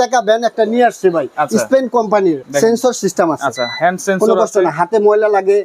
টাকা ব্যান একটা নিয়ে আসছে ভাই, স্পেন কোম্পানির সেন্সর সিস্টেম আছে। আচ্ছা, হ্যান্ড সেন্সর আছে, না হাতে ময়লা লাগে,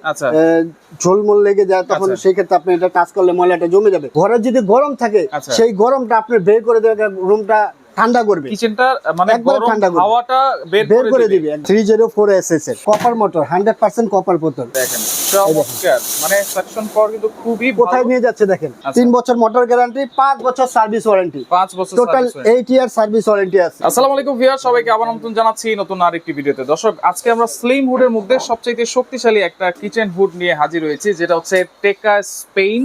ঝোলমোল লেগে যায়, তখন সেই ক্ষেত্রে আপনি এটা টাচ করলে ময়লাটা জমে যাবে। ঘরে যদি গরম থাকে সেই গরমটা আপনি বের করে দেবে, রুমটা ঠান্ডা করবে, কিচেনটা মানে গরম হাওয়াটা বের করে দিবে। 304SS এর কপার মোটর, 100% কপার বোতল। দেখেন চমৎকার, মানে সাকশন পাওয়ার কিন্তু খুবই ভালো। কোথায় নিয়ে যাচ্ছে দেখেন, 3 বছর মোটর গ্যারান্টি, 5 বছর সার্ভিস ওয়ারেন্টি, 5 বছর টোটাল 8 ইয়ার সার্ভিস ওয়ারেন্টি আছে। আসসালামু আলাইকুম ভিউয়ার, সবাইকে আবার নতুন জানাচ্ছি নতুন আরেকটি ভিডিওতে। দর্শক, আজকে আমরা স্লিম হুডের মধ্যে সবচেয়ে শক্তিশালী একটা কিচেন হুড নিয়ে হাজির হয়েছি, যেটা হচ্ছে টেকা স্পেন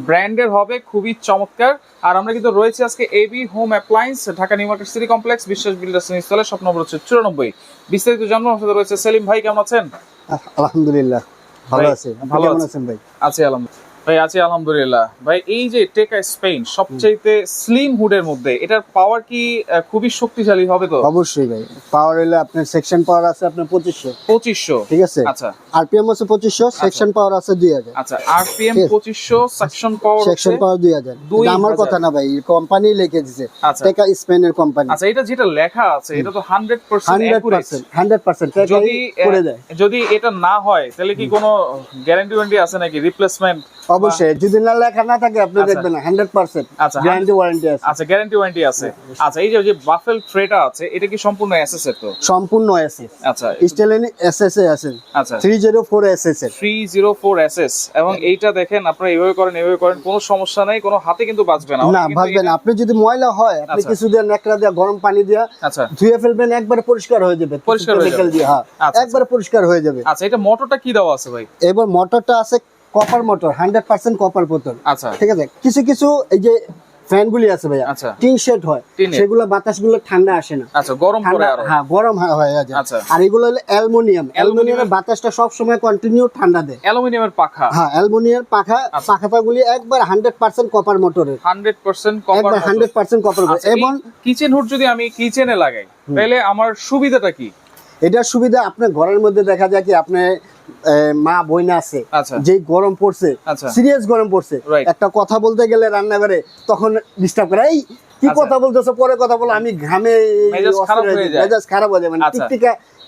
ব্র্যান্ডের হবে, খুবই চমৎকার। আর আমরা কিন্তু রয়েছে আজকে AB home appliance, Dhaka new market city complex, Biswas builders ইনস্টলে, শপ নম্বর হচ্ছে 94। বিস্তারিত জানবো আমার সাথে রয়েছে সেলিম ভাই। কেমন আছেন? আলহামদুলিল্লাহ ভালো আছি, আপনি কেমন আছেন ভাই? আছি আলহামদুলিল্লাহ ভাই, আছি আলহামদুলিল্লাহ ভাই। এই যে টেকা স্পেন সবচেয়ে স্লিম হুডের মধ্যে, এটার পাওয়ার কি খুবই শক্তিশালী হবে? তো অবশ্যই ভাই, পাওয়ার হলো আপনার সেকশন পাওয়ার আছে আপনার 2500, ঠিক আছে। আচ্ছা, আরপিএম আছে 2500, সেকশন পাওয়ার আছে 2000। আচ্ছা, আরপিএম 2500, সেকশন পাওয়ার 2000। এটা আমার কথা না ভাই, কোম্পানি লিখে দিয়েছে, টেকা স্পেনের কোম্পানি। আচ্ছা, এটা যেটা লেখা আছে এটা তো 100% অ্যাকুরেট, 100%। যদি এটা না হয় তাহলে কি কোনো গ্যারান্টি ওয়ারেন্টি আছে নাকি, রিপ্লেসমেন্ট? অবশ্যই, যদি না লেখা না থাকে আপনি দেখবেন না, 100% গ্যারান্টি ওয়ারেন্টি আছে। আচ্ছা, গ্যারান্টি ওয়ারেন্টি আছে। আচ্ছা, এই যে বাফেল ট্রেটা আছে, এটা কি সম্পূর্ণ এসএস এর? তো সম্পূর্ণ এসএস। আচ্ছা, স্টেলেন এসএস এ আছে। আচ্ছা, 304SS এর 304SS। এবং এইটা দেখেন, আপনারা এইভাবে করেন, কোনো সমস্যা নাই, কোনো হাতে কিন্তু বাজবে না। না বাজবে না। আপনি যদি ময়লা হয় আপনি কিছু দিয়ে নেকড়া দিয়ে গরম পানি দিয়ে ধুয়ে ফেলবেন, একবার পরিষ্কার হয়ে যাবে, পরিষ্কার হয়ে যাবে। হ্যাঁ, একবার পরিষ্কার হয়ে যাবে। আচ্ছা, এটা মোটরটা কি দেওয়া আছে ভাই? এবার মোটরটা আছে কপার মোটর, 100% কপার বোতল। আচ্ছা, ঠিক আছে। কিছু এই যে ফ্যানগুলি আছে ভাইয়া, টিন শেড হয়, সেগুলো বাতাসগুলো ঠান্ডা আসে না। আচ্ছা, গরম করে আরো। হ্যাঁ, গরম হয়ে যায়। আর এগুলো হলো অ্যালুমিনিয়ামের বাতাসটা সব সময় কন্টিনিউ ঠান্ডা দেয়। অ্যালুমিনিয়ামের পাখা? হ্যাঁ, অ্যালুমিনিয়ামের পাখাগুলি একবার 100% কপার মোটরের, 100% কপার, 100% কপার। এবং কিচেন হুড যদি আমি কিচেনে লাগাই তাহলে আমার সুবিধাটা কি? এটার সুবিধা, আপনার ঘরের মধ্যে দেখা যায় কি, আপনি মা বইনা আছে, যে গরম পড়ছে, সিরিয়াস গরম পড়ছে, একটা কথা বলতে গেলে রান্নাঘরে, তখন ডিস্টার্ব করে, এই কি কথা বলতেছো, পরে কথা বলো, আমি ঘামে মেজাজ খারাপ হয়ে যায়, মানে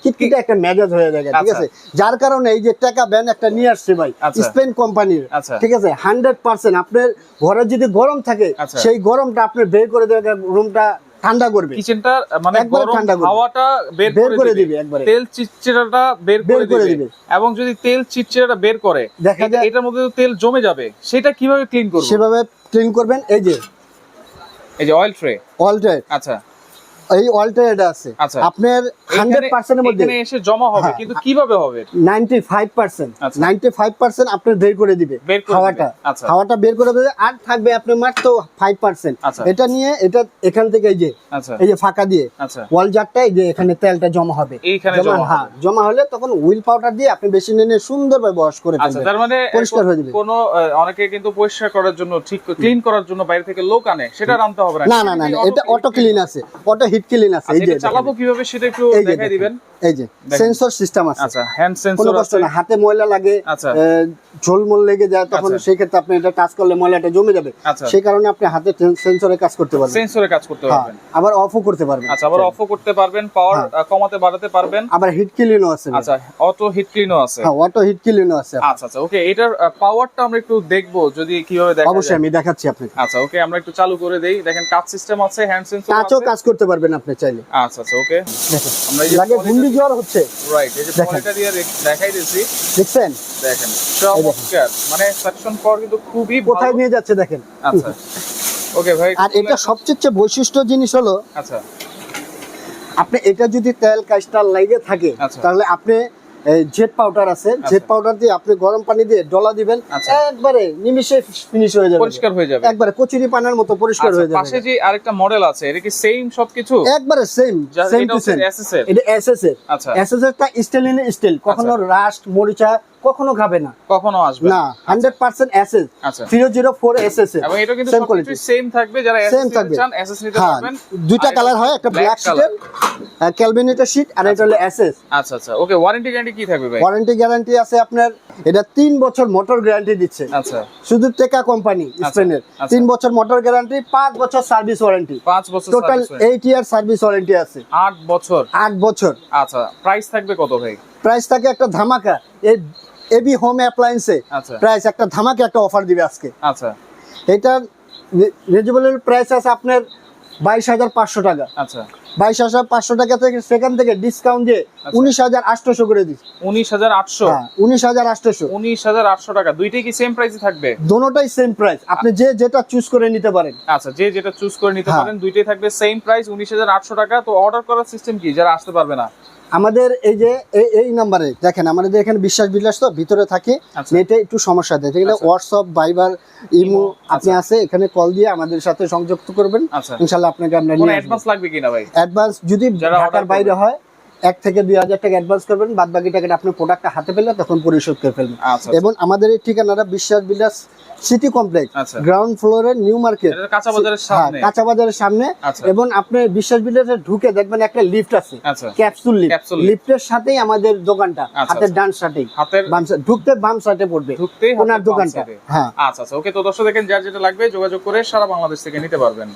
টিকটিকা একটা মেজাজ হয়ে যায়, ঠিক আছে। যার কারণে এই যে টাকা ব্যান একটা নিয়ে আসছে ভাই, স্পেন কোম্পানির, ঠিক আছে। 100% আপনার ঘরে যদি গরম থাকে সেই গরমটা আপনি বের করে দেবে, রুমটা ঠান্ডা করবে, কিচেনটা মানে গরম হাওয়াটা বের করে দিবে, একবারে তেল চিটচিটাটা বের করে দিবে। এবং যদি তেল চিটচিটাটা বের করে দেখা যায় এটার মধ্যে তো তেল জমে যাবে, সেটা কিভাবে ক্লিন করব? সেভাবে ক্লিন করবেন, এই যে অয়েল ট্রে। আচ্ছা, এই অয়েলটা এটা আছে আপনার 100% এর মধ্যে এখানে এসে জমা হবে, কিন্তু কিভাবে হবে? 95% আপনার বের করে দিবে হাওয়াটা বের করে দেবে, আর থাকবে আপনার মাত্র 5%। এটা নিয়ে এটা এখান থেকে এই যে ফাঁকা দিয়ে ওয়াল জারটা, এই যে এখানে তেলটা জমা হবে, এইখানে জমা হলে তখন হুইল পাউডার দিয়ে আপনি বেশি নিয়ে সুন্দরভাবে ওয়াশ করে ফেলবেন। তার মানে পরিষ্কার হয়ে যাবে। কোনো অনেকে কিন্তু পরিষ্কার করার জন্য, ঠিক ক্লিন করার জন্য বাইরে থেকে লোক আনে, সেটা আনতে হবে না। না, এটা অটো ক্লিন আছে, অটো হিট ক্লিন আছে। এই যে চালাবো কিভাবে সেটা একটু দেখাই দিবেন। এই যে সেন্সর সিস্টেম আছে। আচ্ছা, হ্যান্ড সেন্সর আছে, না হাতে ময়লা লাগে, ঝোলমোল লেগে যায়, তখন সেই ক্ষেত্রে আপনি এটা টাচ করলে ময়লাটা জমে যাবে, সেই কারণে আপনি হাতে সেন্সরে কাজ করতে পারবেন, আবার অফও করতে পারবেন। আচ্ছা, আবার অফও করতে পারবেন, পাওয়ার কমাতে বাড়াতে পারবেন, আবার হিট ক্লিনও আছে। আচ্ছা, অটো হিট ক্লিনও আছে। হ্যাঁ, অটো হিট ক্লিনও আছে। আচ্ছা, ওকে, এটার পাওয়ারটা আমরা একটু দেখবো যদি কিভাবে দেখা যায়। অবশ্যই আমি দেখাচ্ছি আপনাকে। আচ্ছা, ওকে, আমরা একটু চালু করে দেই। দেখেন টাচ সিস্টেম আছে, হ্যান্ড সেন্সর আছে, টাচও কাজ করতে পারবেন আপনি চাইলে। আচ্ছা, ওকে, দেখেন আমরা এই লাগে ঘুন্ডি জ্বর হচ্ছে, রাইট, এই যে পলিটা দিয়ে দেখাই দিয়েছি, দেখছেন? দেখেন চমৎকার, মানে সাকশন পাওয়ার কিন্তু খুবই কোথায় নিয়ে যাচ্ছে দেখেন। আচ্ছা, ওকে ভাই। আর এটা সবচেয়ে বৈশিষ্ট্য জিনিস হলো, আচ্ছা, আপনি এটা যদি তেল কাস্টার লাগে থাকে তাহলে আপনি জেট পাউডার আছে, জেট পাউডার দিয়ে আপনি গরম পানি দিয়ে ডলা দিবেন, একবারে নিমিষে ফিনিশ হয়ে যাবে, পরিষ্কার হয়ে যাবে, একবারে কচুরি পানার মতো পরিষ্কার হয়ে যাবে। পাশে যে আরেকটা মডেল আছে, এটা কি সেম সবকিছু? একবারে সেম টু সেম। এটা এসএস এর। আচ্ছা, এসএস এরটা স্টিল, কখনো রাস্ট মরিচা কখনো খাবে না, কখনো আসবে না। 100% এসএস। আচ্ছা, 304SS এর। এবং এটা কিন্তু সবকিছু সেম থাকবে, যারা এসএস নিতে চান এসএস নিতে পারবেন। দুইটা কালার হয়, একটা ব্ল্যাক শিটের ক্যালভিনেটর শীট, আর এটা হলো এসএস। আচ্ছা আচ্ছা, ওকে। ওয়ারেন্টি গ্যারান্টি কি থাকবে ভাই? ওয়ারেন্টি গ্যারান্টি আছে আপনার, এটা 3 বছর মোটর গ্যারান্টি দিচ্ছে। আচ্ছা, শুধু টেকা কোম্পানি স্পেনের 3 বছর মোটর গ্যারান্টি, 5 বছর সার্ভিস ওয়ারেন্টি, 5 বছর টোটাল 8 ইয়ার সার্ভিস ওয়ারেন্টি আছে। 8 বছর। 8 বছর। আচ্ছা, প্রাইস থাকবে কত ভাই? প্রাইস থাকে একটা ধামাকা, এই এবি হোম অ্যাপ্লায়েন্সে আচ্ছা, প্রাইস একটা ধামাকা একটা অফার দিবে আজকে। আচ্ছা, এটা রিজনেবল প্রাইস আছে আপনার 22,500 টাকা। আচ্ছা, 22,500 টাকা থেকে সেখান থেকে ডিসকাউন্ট দিয়ে 19,800 করে দিচ্ছি। 19,800? হ্যাঁ, 19,800। 19,800 টাকা। দুইটাই কি সেম প্রাইসে থাকবে? দোনোটাই সেম প্রাইস, আপনি যে যেটা চুজ করে নিতে পারেন। আচ্ছা, যে যেটা চুজ করে নিতে হ্যাঁ। পারেন, দুইটাই থাকবে সেম প্রাইস 19,800 টাকা। তো অর্ডার করার সিস্টেম কি, যারা আসতে পারবে না? আমাদের এই যে এই নাম্বারে দেখেন, আমাদের এখানে বিশ্বাস বিলাস তো ভিতরে থাকে, আচ্ছা। নেটে একটু সমস্যা দেয়, যেগুলো আচ্ছা। হোয়াটসঅ্যাপ, ভাইবার, ইমো আপনি আছে, এখানে কল দিয়ে আমাদের সাথে সংযুক্ত করবেন। আচ্ছা। ইনশাআল্লাহ আপনাকে আমরা কোনো নিয়ে আসবো। অ্যাডভান্স লাগবে কিনা ভাই? অ্যাডভান্স যদি যারা order ঢাকার বাইরে করবে। হয় 1 থেকে 2,000 টাকা অ্যাডভান্স করবেন, বাদ বাকি টাকাটা আপনি প্রোডাক্টটা হাতে পেলে তখন পরিশোধ করে ফেলবেন। আচ্ছা, এবং আমাদের এই ঠিকানাটা বিশ্বাস বিলাস সিটি কমপ্লেক্স, আচ্ছা। গ্রাউন্ড ফ্লোরে, নিউ মার্কেট, এটা কাঁচা বাজারের সামনে। কাঁচা বাজারের সামনে। আচ্ছা। এবং আপনি বিশ্বাস বিলাসে ঢুকে দেখবেন একটা লিফট আছে, আচ্ছা। Capsule lift. Capsule lift. লিফটের সাথেই আমাদের দোকানটা, আচ্ছা, হাতের আচ্ছা। ডান সাইডেই, হাতের বাম সাইড ঢুকতে বাম সাইডে পড়বে, ঢুকতেই ওনার হাতের বাম দোকানটা। সাইডে। হ্যাঁ, আচ্ছা আচ্ছা, ওকে। তো দর্শক দেখেন, যার যেটা লাগবে যোগাযোগ করে সারা বাংলাদেশ থেকে নিতে পারবেন।